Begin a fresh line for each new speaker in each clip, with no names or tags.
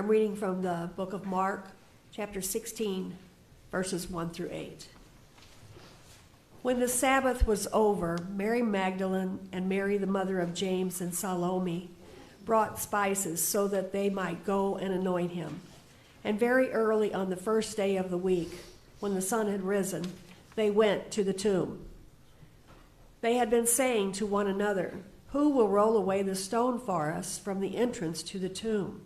I'm reading from the book of Mark, chapter 16, verses 1 through 8. When the Sabbath was over, Mary Magdalene and Mary, the mother of James and Salome, brought spices so that they might go and anoint him. And very early on the first day of the week, when the sun had risen, they went to the tomb. They had been saying to one another, "Who will roll away the stone for us from the entrance to the tomb?"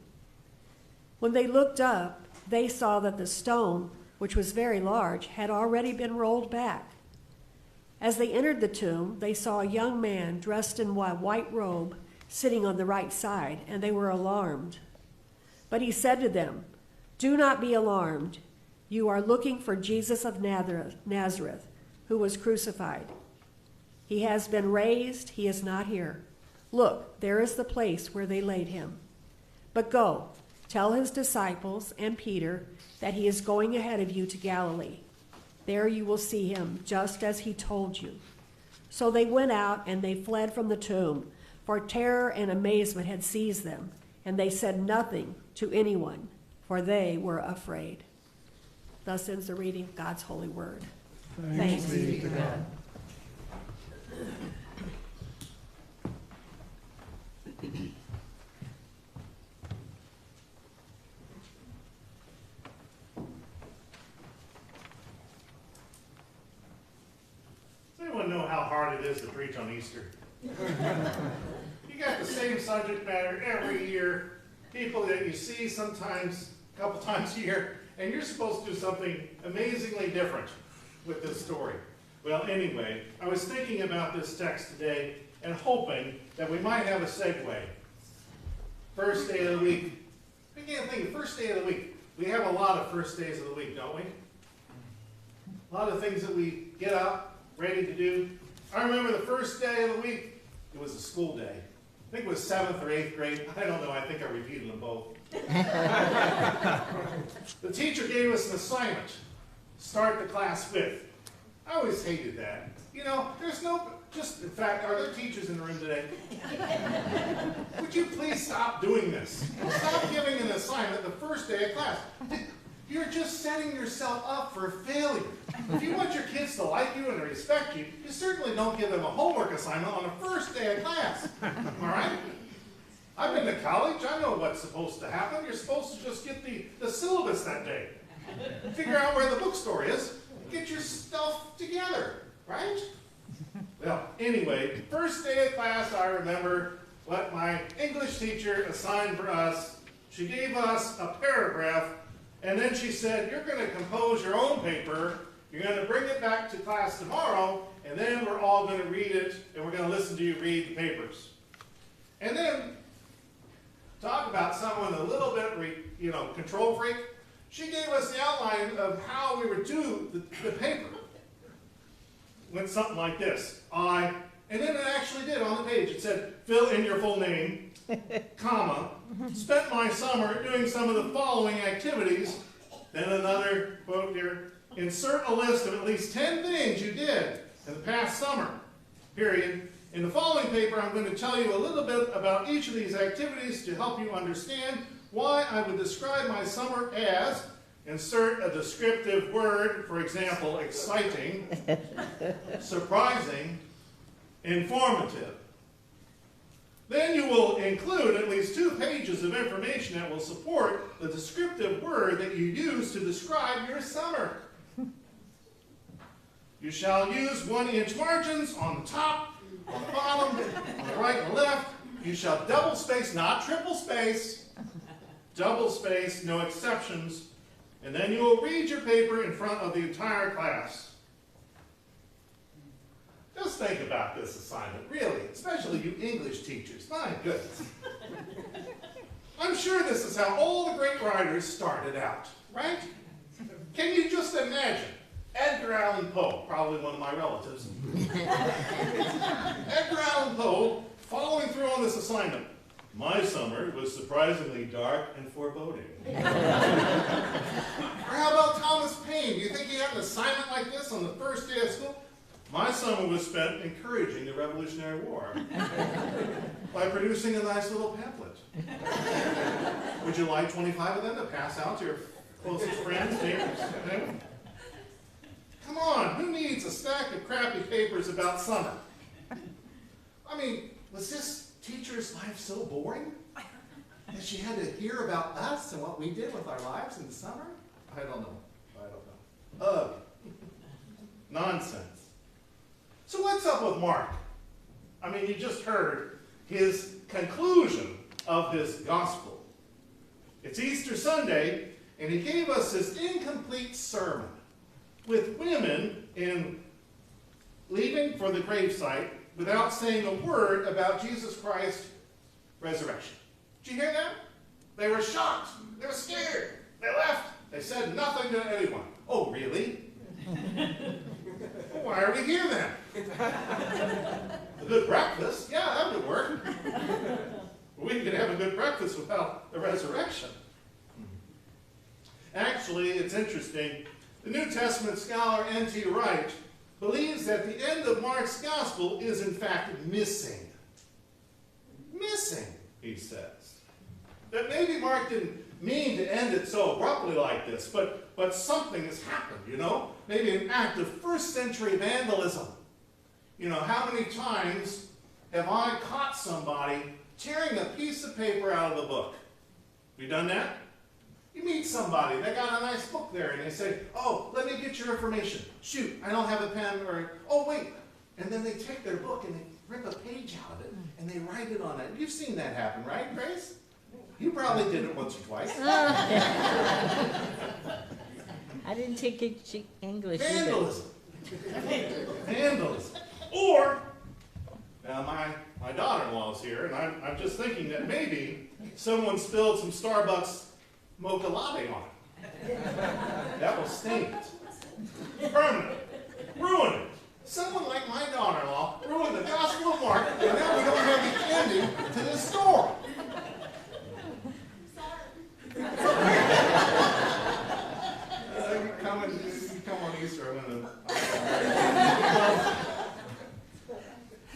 When they looked up, they saw that the stone, which was very large, had already been rolled back. As they entered the tomb, they saw a young man dressed in a white robe sitting on the right side, and they were alarmed. But he said to them, "Do not be alarmed. You are looking for Jesus of Nazareth, who was crucified. He has been raised. He is not here. Look, there is the place where they laid him. But go, tell his disciples and Peter that he is going ahead of you to Galilee. There you will see him, just as he told you." So they went out and they fled from the tomb, for terror and amazement had seized them, and they said nothing to anyone, for they were afraid. Thus ends the reading of God's holy word. Thanks be to God.
Does anyone know how hard it is to preach on Easter? You got the same subject matter every year, people that you see sometimes a couple times a year, and you're supposed to do something amazingly different with this story. Well, anyway, I was thinking about this text today and hoping that we might have a segue. First day of the week. I can't think of first day of the week. We have a lot of first days of the week, don't we? A lot of things that we get up, ready to do. I remember the first day of the week, it was a school day. I think it was 7th or 8th grade. I don't know, I think I repeated them both. The teacher gave us an assignment. Start the class with. I always hated that. You know, there's no, in fact, are there teachers in the room today? Would you please stop doing this? Stop giving an assignment the first day of class. You're just setting yourself up for failure. If you want your kids to like you and to respect you, you certainly don't give them a homework assignment on the first day of class. All right? I've been to college. I know what's supposed to happen. You're supposed to just get the syllabus that day. Figure out where the bookstore is. Get your stuff together, right? Well, anyway, first day of class, I remember what my English teacher assigned for us. She gave us a paragraph, and then she said, "You're going to compose your own paper. You're going to bring it back to class tomorrow, and then we're all going to read it, and we're going to listen to you read the papers." And then, talk about someone a little bit, control freak. She gave us the outline of how we would do the paper. Went something like this. And then it actually did on the page. It said, "Fill in your full name, comma, spent my summer doing some of the following activities." Then another quote here. "Insert a list of at least 10 things you did in the past summer, period. In the following paper, I'm going to tell you a little bit about each of these activities to help you understand why I would describe my summer as," insert a descriptive word, for example, exciting, surprising, informative. Then you will include at least 2 pages of information that will support the descriptive word that you use to describe your summer. You shall use 1-inch margins on the top, on the bottom, on the right and the left. You shall double space, not triple space. Double space, no exceptions. And then you will read your paper in front of the entire class. Just think about this assignment, really, especially you English teachers. My goodness. I'm sure this is how all the great writers started out, right? Can you just imagine? Edgar Allan Poe, probably one of my relatives. Edgar Allan Poe following through on this assignment. "My summer was surprisingly dark and foreboding." Or how about Thomas Paine? Do you think he had an assignment like this on the first day of school? "My summer was spent encouraging the Revolutionary War by producing a nice little pamphlet." Would you like 25 of them to pass out to your closest friends, neighbors? Come on, who needs a stack of crappy papers about summer? I mean, was this teacher's life so boring that she had to hear about us and what we did with our lives in the summer? I don't know. Ugh. Nonsense. So what's up with Mark? I mean, you just heard his conclusion of this gospel. It's Easter Sunday, and he gave us this incomplete sermon with women leaving for the gravesite without saying a word about Jesus Christ's resurrection. Did you hear that? They were shocked. They were scared. They left. They said nothing to anyone. Oh, really? Well, why are we here then? A good breakfast? Yeah, that would work. We could have a good breakfast without the resurrection. Actually, it's interesting. The New Testament scholar N.T. Wright believes that the end of Mark's gospel is in fact missing. Missing, he says. That maybe Mark didn't mean to end it so abruptly like this, but something has happened, you know? Maybe an act of first century vandalism. You know, how many times have I caught somebody tearing a piece of paper out of the book? Have you done that? You meet somebody, they got a nice book there, and they say, oh, let me get your information. Shoot, I don't have a pen, or, oh, wait. And then they take their book and they rip a page out of it, and they write it on it. You've seen that happen, right, Grace? You probably did it once or twice.
I didn't take English either.
Vandalism. Vandalism. Or, now my daughter-in-law's here, and I'm just thinking that maybe someone spilled some Starbucks mocha latte on it. That will stain it. Permanent. Ruin it. Someone like my daughter-in-law ruined the Gospel of Mark, and now we don't have the ending to this story. You come on Easter, I'm going to...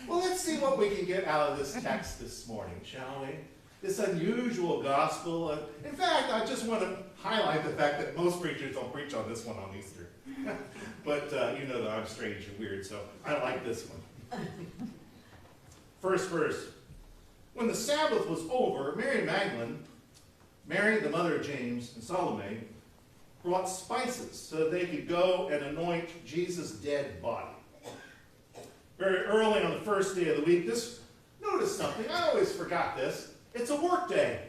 Well, let's see what we can get out of this text this morning, shall we? This unusual gospel. In fact, I just want to highlight the fact that most preachers don't preach on this one on Easter. But you know that I'm strange and weird, so I like this one. First verse. When the Sabbath was over, Mary Magdalene, Mary, the mother of James, and Salome brought spices so that they could go and anoint Jesus' dead body. Very early on the first day of the week, notice something, I always forgot this, it's a work day.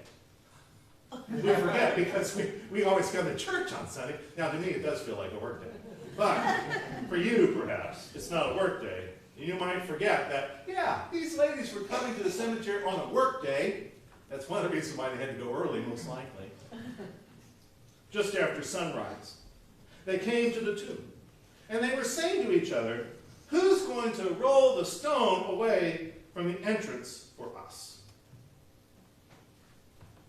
We forget because we always come to church on Sunday. Now to me it does feel like a work day. But for you perhaps, it's not a work day. You might forget that, yeah, these ladies were coming to the cemetery on a work day. That's one of the reasons why they had to go early, most likely. Just after sunrise, they came to the tomb. And they were saying to each other, who's going to roll the stone away from the entrance for us?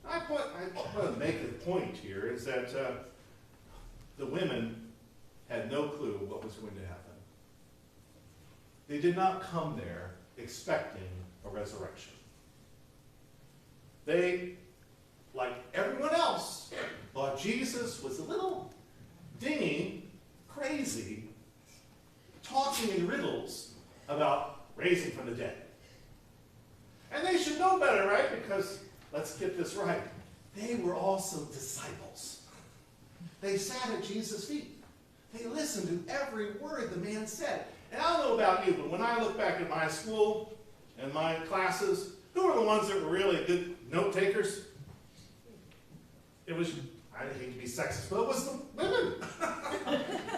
I want to make a point here is that the women had no clue what was going to happen. They did not come there expecting a resurrection. They, like everyone else, thought Jesus was a little dingy, crazy, talking in riddles about raising from the dead. And they should know better, right? Because, let's get this right, they were also disciples. They sat at Jesus' feet. They listened to every word the man said. And I don't know about you, but when I look back at my school and my classes, who were the ones that were really good note takers? It was, I hate to be sexist, but it was the women.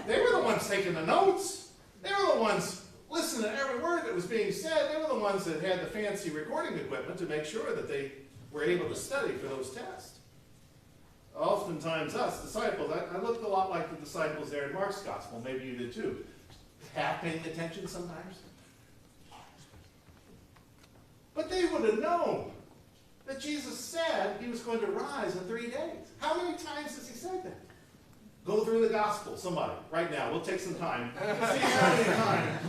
They were the ones taking the notes. They were the ones listening to every word that was being said. They were the ones that had the fancy recording equipment to make sure that they were able to study for those tests. Oftentimes us, disciples, I looked a lot like the disciples there in Mark's gospel. Maybe you did too. Half paying attention sometimes. But they would have known that Jesus said he was going to rise in 3 days. How many times has he said that? Go through the gospel, somebody, right now. We'll take some time. See how many times.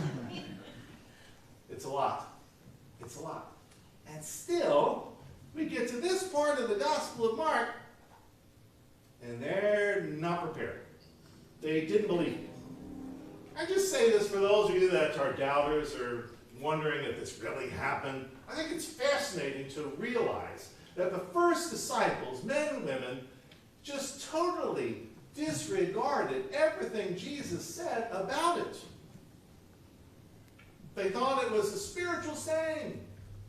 It's a lot. It's a lot. And still, We get to this part of the Gospel of Mark, and they're not prepared. They didn't believe it. I just say this for those of you that are doubters or wondering if this really happened. I think it's fascinating to realize that the first disciples, men and women, just totally disregarded everything Jesus said about it. They thought it was a spiritual saying.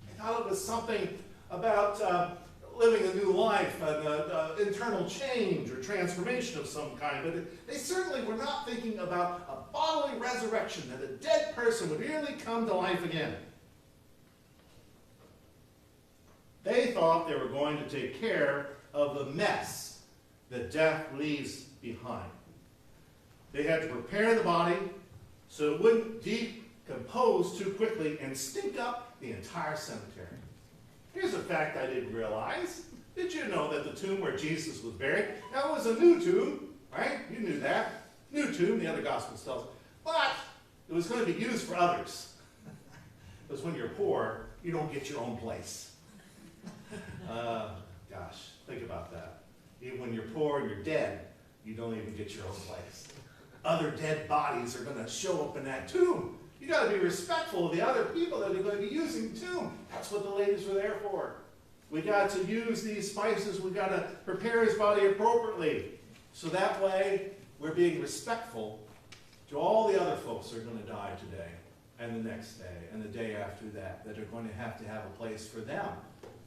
They thought it was something about living a new life, an internal change or transformation of some kind. But they certainly were not thinking about a bodily resurrection, that a dead person would really come to life again. They thought they were going to take care of the mess that death leaves behind. They had to prepare the body so it wouldn't decompose too quickly and stink up the entire cemetery. Here's a fact I didn't realize. Did you know that the tomb where Jesus was buried, that was a new tomb, right? You knew that. New tomb, the other Gospels tell us. But it was going to be used for others. Because when you're poor, you don't get your own place. Gosh, think about that. Even when you're poor and you're dead, you don't even get your own place. Other dead bodies are going to show up in that tomb. You got to be respectful of the other people that are going to be using the tomb. That's what the ladies were there for. We got to use these spices. We got to prepare his body appropriately. So that way, we're being respectful to all the other folks that are going to die today, and the next day, and the day after that are going to have a place for them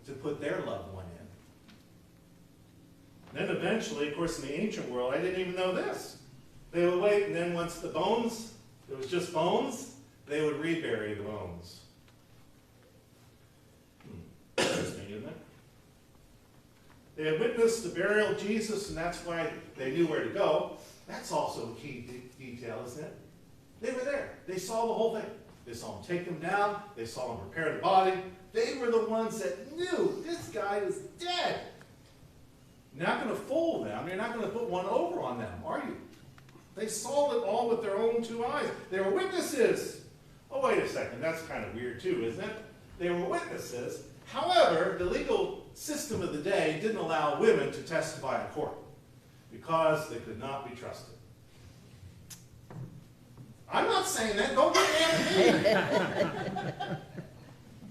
to put their loved one in. Then eventually, of course, in the ancient world, I didn't even know this. They would wait, and then once the bones, it was just bones, they would rebury the bones. Interesting, isn't it? They had witnessed the burial of Jesus, and that's why they knew where to go. That's also a key detail, isn't it? They were there. They saw the whole thing. They saw him take them down. They saw him prepare the body. They were the ones that knew this guy was dead. You're not going to fool them. You're not going to put one over on them, are you? They saw it all with their own two eyes. They were witnesses. Oh, wait a second. That's kind of weird too, isn't it? They were witnesses. However, the legal system of the day didn't allow women to testify in court because they could not be trusted. I'm not saying that. Don't get mad at me.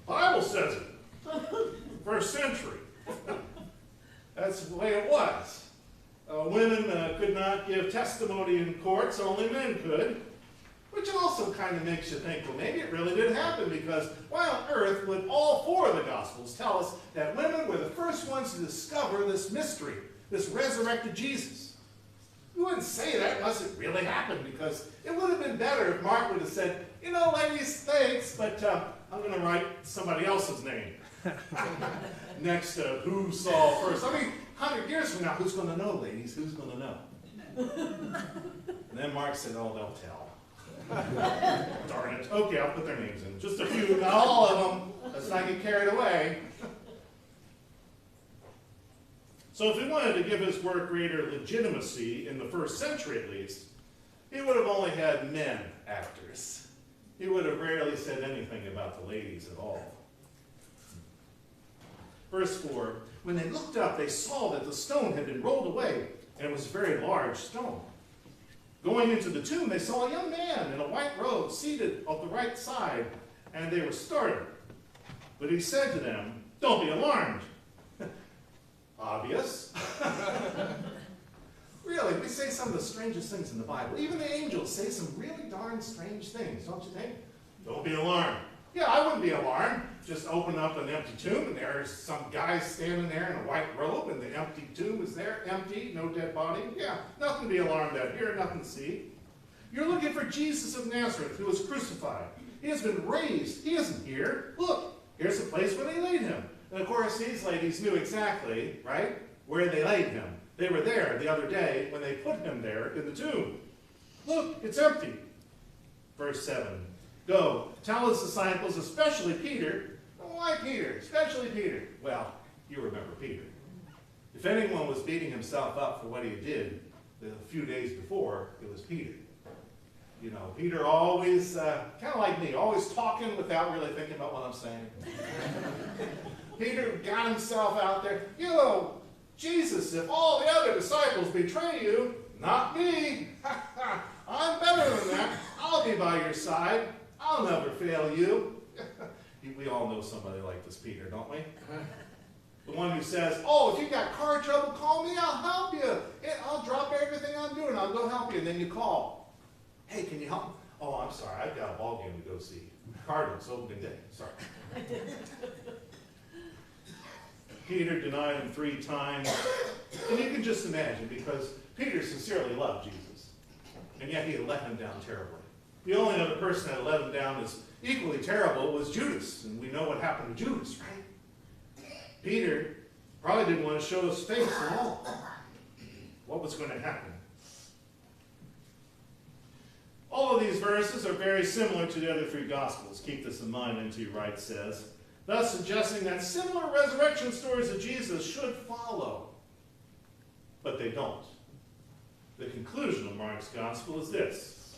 Bible says it. First century. That's the way it was. Women could not give testimony in courts, only men could. Which also kind of makes you think, well, maybe it really did happen, because why on earth would all four of the Gospels tell us that women were the first ones to discover this mystery, this resurrected Jesus? You wouldn't say that unless it really happened, because it would have been better if Mark would have said, you know, ladies, thanks, but I'm going to write somebody else's name next to who saw first. 100 years from now, who's going to know, ladies? Who's going to know? And then Mark said, oh, they'll tell. Darn it. Okay, I'll put their names in. Just a few, not all of them. Let's not get carried away. So if he wanted to give his work greater legitimacy, in the first century at least, he would have only had men actors. He would have rarely said anything about the ladies at all. Verse 4, when they looked up, they saw that the stone had been rolled away, and it was a very large stone. Going into the tomb, they saw a young man in a white robe seated at the right side, and they were startled. But he said to them, don't be alarmed. Obvious. Really, we say some of the strangest things in the Bible. Even the angels say some really darn strange things, don't you think? Don't be alarmed. Yeah, I wouldn't be alarmed. Just open up an empty tomb, and there's some guy standing there in a white robe, and the empty tomb is there, empty, no dead body. Yeah, nothing to be alarmed at here, nothing to see. You're looking for Jesus of Nazareth, who was crucified. He has been raised. He isn't here. Look, here's the place where they laid him. And of course, these ladies knew exactly, right, where they laid him. They were there the other day when they put him there in the tomb. Look, it's empty. Verse 7. Go, tell his disciples, especially Peter. Why Peter? Especially Peter. Well, you remember Peter. If anyone was beating himself up for what he did a few days before, it was Peter. You know, Peter always, kind of like me, always talking without really thinking about what I'm saying. Peter got himself out there. You know, Jesus, if all the other disciples betray you, not me. I'm better than that. I'll be by your side. I'll never fail you. We all know somebody like this Peter, don't we? The one who says, oh, if you got car trouble, call me. I'll help you. I'll drop everything I'm doing. I'll go help you. And then you call. Hey, can you help me? Oh, I'm sorry. I've got a ball game to go see. Cardinals opening day. Sorry. Peter denied him 3 times. And you can just imagine, because Peter sincerely loved Jesus. And yet he had let him down terribly. The only other person that had let him down as equally terrible was Judas. And we know what happened to Judas, right? Peter probably didn't want to show his face at all. What was going to happen? All of these verses are very similar to the other 3 Gospels. Keep this in mind, N.T. Wright says, thus suggesting that similar resurrection stories of Jesus should follow. But they don't. The conclusion of Mark's Gospel is this.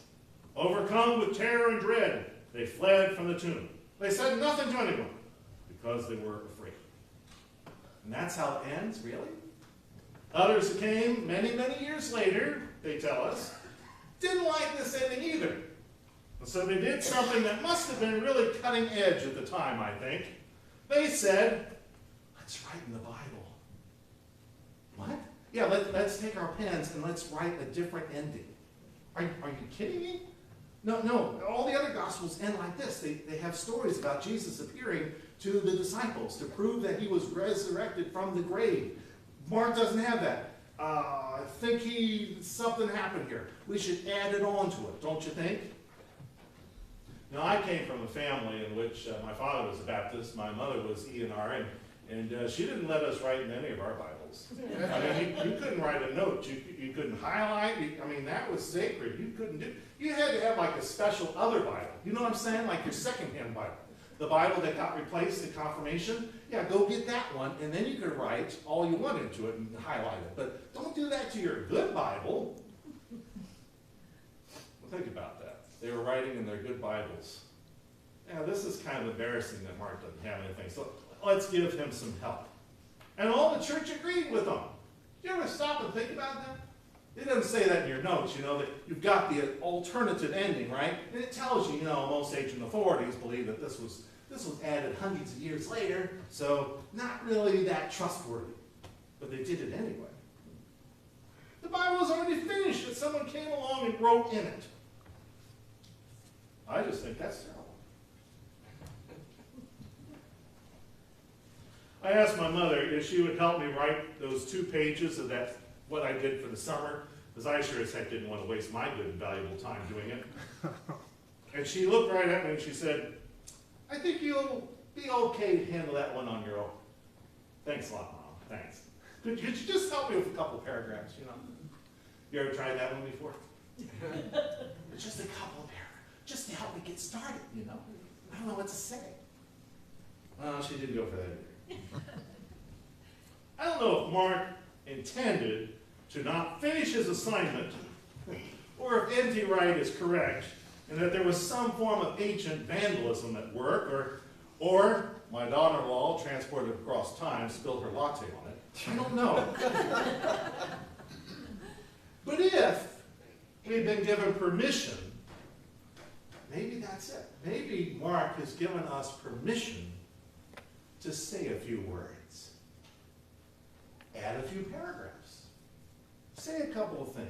Overcome with terror and dread, they fled from the tomb. They said nothing to anyone because they were afraid. And that's how it ends, really? Others who came many, many years later, they tell us, didn't like this ending either. And so they did something that must have been really cutting edge at the time, I think. They said, let's write in the Bible. What? Yeah, let's take our pens and let's write a different ending. Are you kidding me? No. All the other Gospels end like this. They have stories about Jesus appearing to the disciples to prove that he was resurrected from the grave. Mark doesn't have that. I think something happened here. We should add it on to it, don't you think? Now, I came from a family in which my father was a Baptist, my mother was E&R, and she didn't let us write in any of our Bibles. I mean, you couldn't write a note. You couldn't highlight. I mean, that was sacred. You couldn't do. You had to have like a special other Bible. You know what I'm saying? Like your secondhand Bible. The Bible that got replaced at confirmation, yeah, go get that one, and then you could write all you want into it and highlight it. But don't do that to your good Bible. Well, think about that. They were writing in their good Bibles. Yeah, this is kind of embarrassing that Mark doesn't have anything, so let's give him some help. And all the church agreed with him. Did you ever stop and think about that? It doesn't say that in your notes, you know, that you've got the alternative ending, right? And it tells you, you know, most ancient authorities believe that this was added hundreds of years later, so not really that trustworthy. But they did it anyway. The Bible was already finished, and someone came along and wrote in it. I just think that's terrible. I asked my mother if she would help me write those 2 pages of that, what I did for the summer, because I sure as heck didn't want to waste my good and valuable time doing it. And she looked right at me and she said, I think you'll be okay to handle that one on your own. Thanks a lot, Mom. Thanks. Could you just help me with a couple paragraphs, you know? You ever tried that one before? Just a couple of paragraphs, just to help me get started, you know? I don't know what to say. Well, she didn't go for that either. I don't know if Mark intended to not finish his assignment, or if N.T. Wright is correct, and that there was some form of ancient vandalism at work, or my daughter-in-law, transported across time, spilled her latte on it. I don't know. But if we've been given permission, maybe that's it. Maybe Mark has given us permission to say a few words, add a few paragraphs, say a couple of things.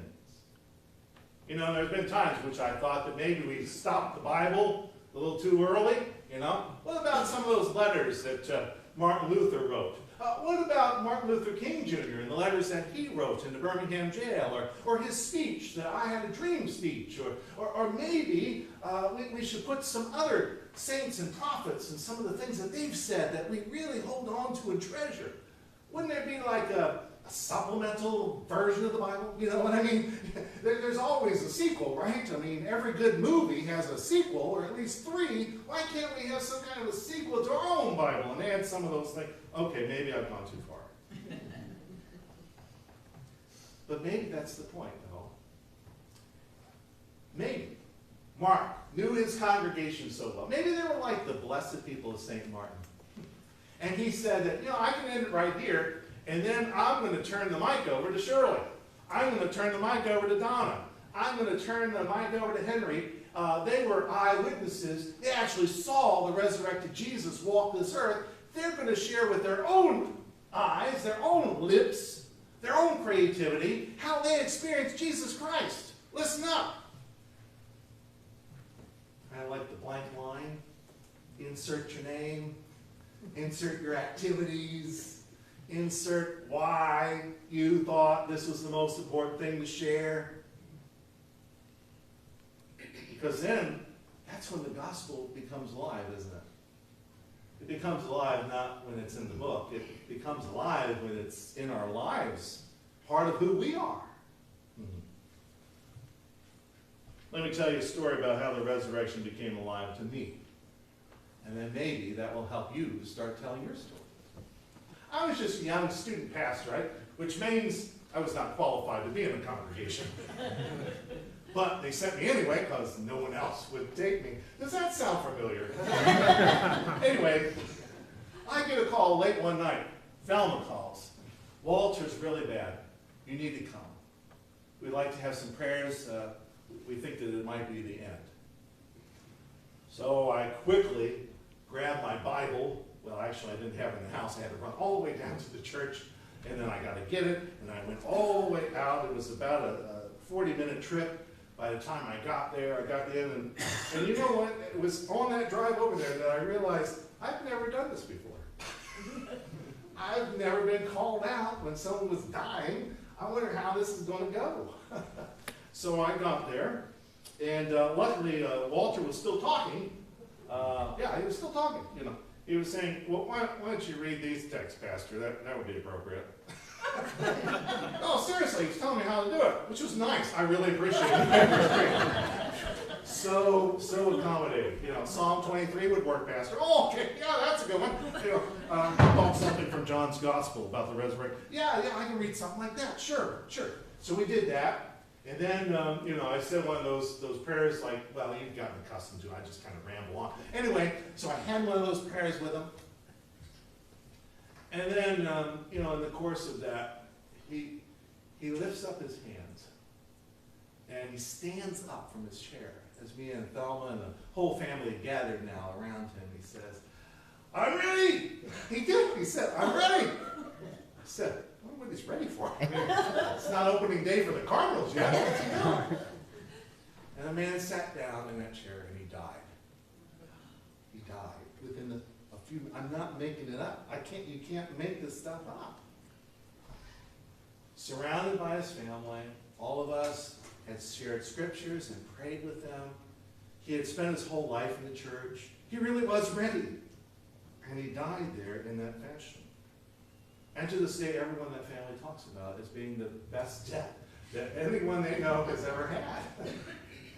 You know, there's been times which I thought that maybe we stopped the Bible a little too early, you know. What about some of those letters that Martin Luther wrote? What about Martin Luther King Jr. and the letters that he wrote in the Birmingham jail, or his speech, the I Had a Dream speech, or maybe we should put some other saints and prophets and some of the things that they've said that we really hold on to and treasure. Wouldn't there be like a supplemental version of the Bible? You know what I mean? There's always a sequel, right? I mean, every good movie has a sequel, or at least 3. Why can't we have some kind of a sequel to our own Bible and add some of those things? Okay, maybe I've gone too far. But maybe that's the point, though. Maybe Mark knew his congregation so well. Maybe they were like the blessed people of St. Martin. And he said that, I can end it right here, and then I'm going to turn the mic over to Shirley. I'm going to turn the mic over to Donna. I'm going to turn the mic over to Henry. They were eyewitnesses. They actually saw the resurrected Jesus walk this earth. They're going to share with their own eyes, their own lips, their own creativity, how they experienced Jesus Christ. Listen up. I like the blank line. Insert your name. Insert your activities. Insert why you thought this was the most important thing to share. Because then, that's when the gospel becomes alive, isn't it? It becomes alive not when it's in the book. It becomes alive when it's in our lives, part of who we are. Let me tell you a story about how the resurrection became alive to me. And then maybe that will help you to start telling your story. I was just a young student pastor, right? Which means I was not qualified to be in a congregation. But they sent me anyway because no one else would take me. Does that sound familiar? Anyway, I get a call late one night. Velma calls. Walter's really bad. You need to come. We'd like to have some prayers. We think that it might be the end. So I quickly grabbed my Bible. Well, actually, I didn't have it in the house. I had to run all the way down to the church, and then I got to get it, and I went all the way out. It was about a 40-minute trip. By the time I got there, I got in, and you know what? It was on that drive over there that I realized I've never done this before. I've never been called out when someone was dying. I wonder how this is going to go. So I got there, and luckily Walter was still talking. Yeah, he was still talking, He was saying, well, why don't you read these texts, Pastor? That would be appropriate. No, seriously, he's telling me how to do it, which was nice. I really appreciate it. So accommodating. Psalm 23 would work, Pastor. Oh, okay, yeah, that's a good one. About something from John's Gospel about the resurrection. Yeah, I can read something like that. Sure. So we did that, and then I said one of those prayers like, well, you've gotten accustomed to it. I just kind of ramble on. Anyway, so I had one of those prayers with him. And then, in the course of that, he lifts up his hands, and he stands up from his chair as me and Thelma and the whole family gathered now around him. He says, I'm ready! He did. He said, I'm ready! I said, I wonder what he's ready for. I mean, it's not opening day for the Cardinals yet. What's he doing? And the man sat down in that chair, and he died. He died within a few. I'm not making it up. You can't make this stuff up. Surrounded by his family, all of us had shared scriptures and prayed with them. He had spent his whole life in the church. He really was ready. And he died there in that fashion. And to this day, everyone that family talks about as being the best death that anyone they know has ever had.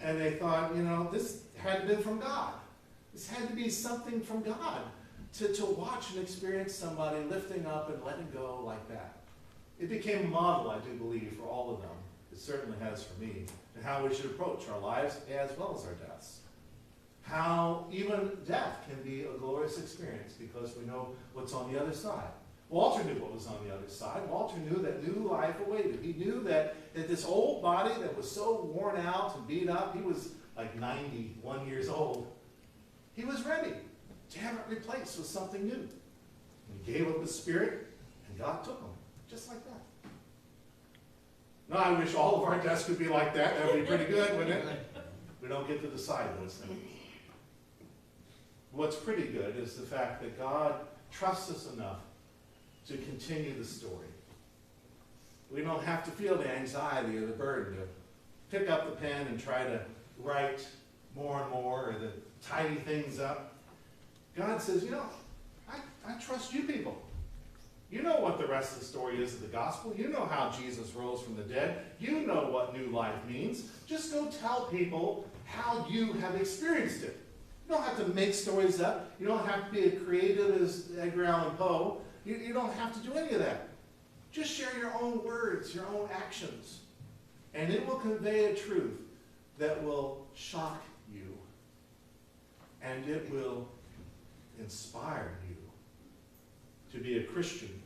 And they thought, this had been from God. This had to be something from God to watch and experience somebody lifting up and letting go like that. It became a model, I do believe, for all of them. It certainly has for me, and how we should approach our lives as well as our deaths. How even death can be a glorious experience because we know what's on the other side. Walter knew what was on the other side. Walter knew that new life awaited. He knew that this old body that was so worn out and beat up, he was like 91 years old. He was ready to have it replaced with something new. And he gave up his spirit, and God took him, just like that. Now, I wish all of our deaths could be like that. That would be pretty good, wouldn't it? We don't get to decide those things. What's pretty good is the fact that God trusts us enough to continue the story. We don't have to feel the anxiety or the burden to pick up the pen and try to write more and more or to tidy things up. God says, I trust you people. You know what the rest of the story is of the gospel. You know how Jesus rose from the dead. You know what new life means. Just go tell people how you have experienced it. You don't have to make stories up. You don't have to be as creative as Edgar Allan Poe. You don't have to do any of that. Just share your own words, your own actions. And it will convey a truth that will shock you. And it will inspire you. to be a Christian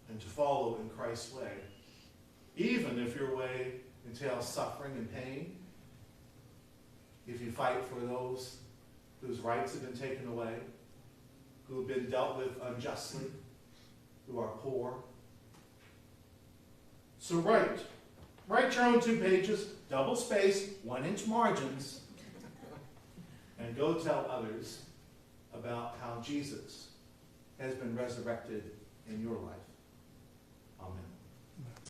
and to follow in Christ's way, even if your way entails suffering and pain, if you fight for those whose rights have been taken away, who have been dealt with unjustly, who are poor. So write your own 2 pages, double space, 1-inch margins, and go tell others about how Jesus has been resurrected in your life. Amen.